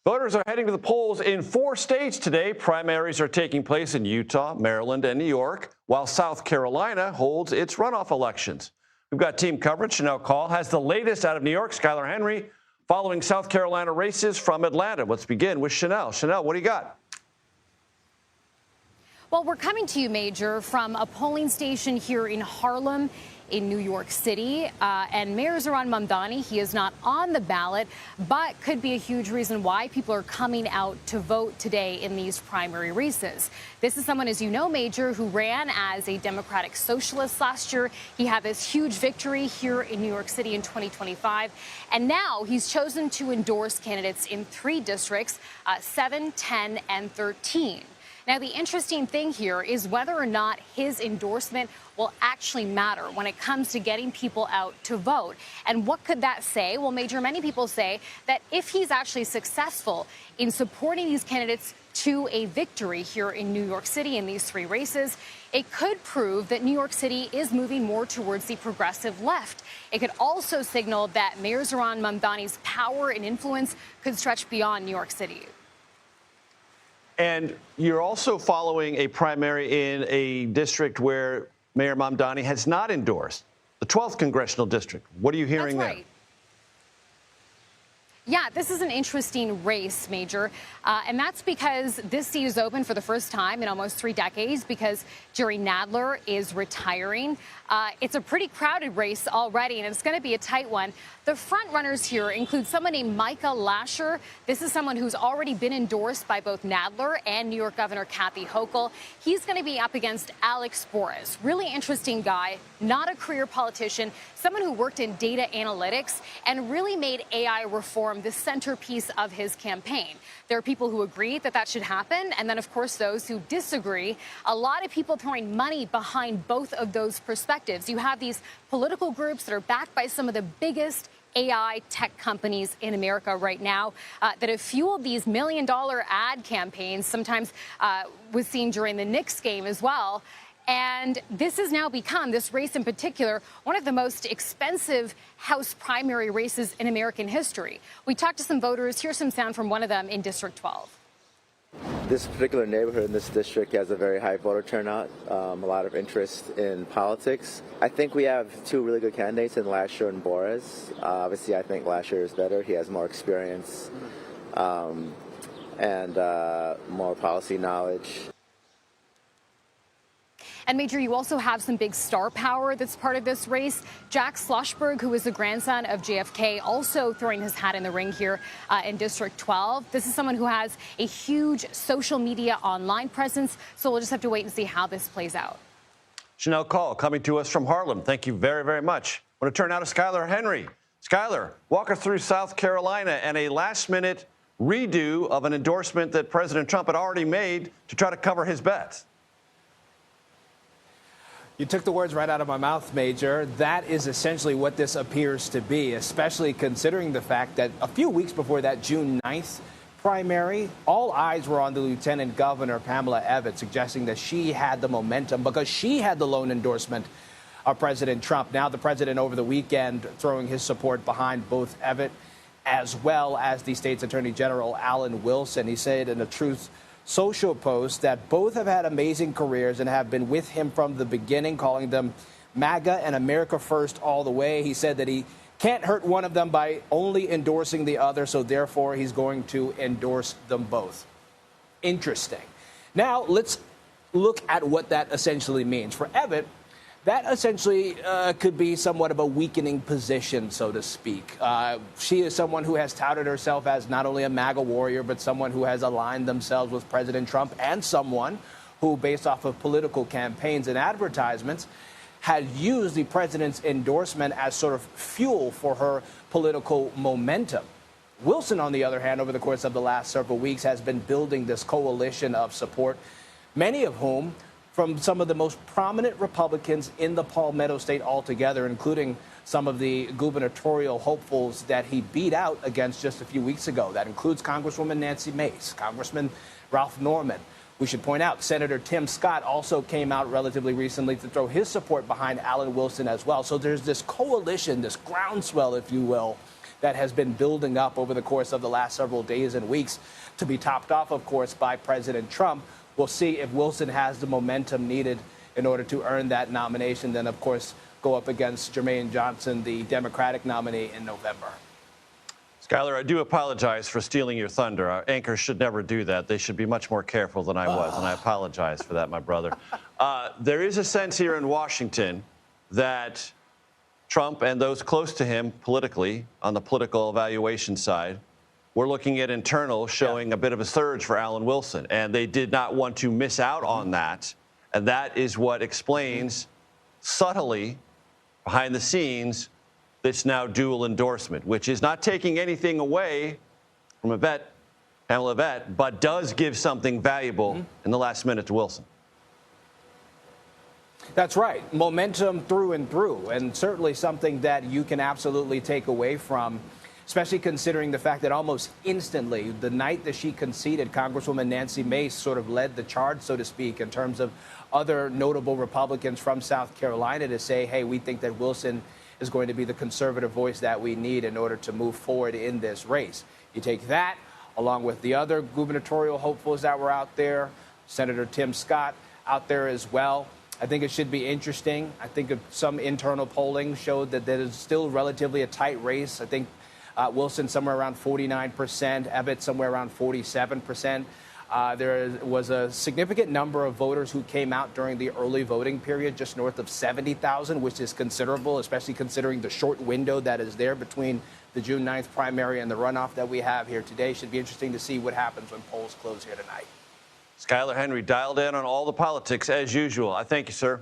Voters are heading to the polls in 4 states today. Primaries are taking place in Utah, Maryland, and New York, while South Carolina holds its runoff elections. We've got team coverage. Shanelle Kaul has the latest out of New York. Skyler Henry following South Carolina races from Atlanta. Let's begin with Shanelle. Shanelle, what do you got? Well, we're coming to you, Major, from a polling station here in Harlem in New York City. And Mayor Zohran Mamdani, he is not on the ballot, but could be a huge reason why people are coming out to vote today in these primary races. This is someone, as you know, Major, who ran as a Democratic Socialist last year. He had this huge victory here in New York City in 2025. And now he's chosen to endorse candidates in 3 districts, 7, 10, and 13. Now, the interesting thing here is whether or not his endorsement will actually matter when it comes to getting people out to vote. And what could that say? Well, Major, many people say that if he's actually successful in supporting these candidates to a victory here in New York City in these 3 races, it could prove that New York City is moving more towards the progressive left. It could also signal that Mayor Zohran Mamdani's power and influence could stretch beyond New York City. And you're also following a primary in a district where Mayor Mamdani has not endorsed, the 12th congressional district. What are you hearing there? Yeah, this is an interesting race, Major, and that's because this seat is open for the first time in almost 3 decades because Jerry Nadler is retiring. It's a pretty crowded race already, and it's going to be a tight one. The front runners here include someone named Micah Lasher. This is someone who's already been endorsed by both Nadler and New York Governor Kathy Hochul. He's going to be up against Alex Borres. Really interesting guy, not a career politician, someone who worked in data analytics and really made AI reform the centerpiece of his campaign. There are people who agree that that should happen, and then, of course, those who disagree. A lot of people throwing money behind both of those perspectives. You have these political groups that are backed by some of the biggest AI tech companies in America right now that have fueled these million-dollar ad campaigns, sometimes was seen during the Knicks game as well. And this has now become, this race in particular, one of the most expensive House primary races in American history. We talked to some voters. Here's some sound from one of them in District 12. This particular neighborhood in this district has a very high voter turnout, a lot of interest in politics. I think we have 2 really good candidates in Lasher and Borres. Obviously, I think Lasher is better. He has more experience and more policy knowledge. And, Major, you also have some big star power that's part of this race. Jack Schlossberg, who is the grandson of JFK, also throwing his hat in the ring here in District 12. This is someone who has a huge social media online presence, so we'll just have to wait and see how this plays out. Shanelle Kaul coming to us from Harlem. Thank you very, very much. I want to turn now to Skyler Henry. Skyler, walk us through South Carolina and a last-minute redo of an endorsement that President Trump had already made to try to cover his bets. You took the words right out of my mouth, Major. That is essentially what this appears to be, especially considering the fact that a few weeks before that June 9th primary, all eyes were on the Lieutenant Governor, Pamela Evette, suggesting that she had the momentum because she had the lone endorsement of President Trump. Now the president over the weekend throwing his support behind both Evette as well as the state's Attorney General, Alan Wilson. He said in a Truth Social post that both have had amazing careers and have been with him from the beginning, calling them MAGA and America First all the way. He said that he can't hurt one of them by only endorsing the other, so therefore he's going to endorse them both. Interesting. Now let's look at what that essentially means. For Evette, that essentially could be somewhat of a weakening position, so to speak. She is someone who has touted herself as not only a MAGA warrior, but someone who has aligned themselves with President Trump, and someone who, based off of political campaigns and advertisements, had used the president's endorsement as sort of fuel for her political momentum. Wilson, on the other hand, over the course of the last several weeks, has been building this coalition of support, many of whom from some of the most prominent Republicans in the Palmetto State altogether, including some of the gubernatorial hopefuls that he beat out against just a few weeks ago. That includes Congresswoman Nancy Mace, Congressman Ralph Norman. We should point out Senator Tim Scott also came out relatively recently to throw his support behind Alan Wilson as well. So there's this coalition, this groundswell, if you will, that has been building up over the course of the last several days and weeks, to be topped off, of course, by President Trump. We'll see if Wilson has the momentum needed in order to earn that nomination, then, of course, go up against Jermaine Johnson, the Democratic nominee, in November. Skyler, I do apologize for stealing your thunder. Our anchors should never do that. They should be much more careful than I was, and I apologize for that, my brother. There is a sense here in Washington that Trump and those close to him politically, on the political evaluation side, were looking at internal showing a bit of a surge for Alan Wilson, and they did not want to miss out on that. And that is what explains subtly, behind the scenes, this now dual endorsement, which is not taking anything away from Pamela Yvette, but does give something valuable in the last minute to Wilson. That's right. Momentum through and through, and certainly something that you can absolutely take away from, especially considering the fact that almost instantly, the night that she conceded, Congresswoman Nancy Mace sort of led the charge, so to speak, in terms of other notable Republicans from South Carolina to say, hey, we think that Wilson is going to be the conservative voice that we need in order to move forward in this race. You take that, along with the other gubernatorial hopefuls that were out there, Senator Tim Scott out there as well. I think it should be interesting. I think some internal polling showed that there is still relatively a tight race. I think Wilson somewhere around 49%, Abbott somewhere around 47%. There was a significant number of voters who came out during the early voting period, just north of 70,000, which is considerable, especially considering the short window that is there between the June 9th primary and the runoff that we have here today. Should be interesting to see what happens when polls close here tonight. Skyler Henry dialed in on all the politics as usual. I thank you, sir.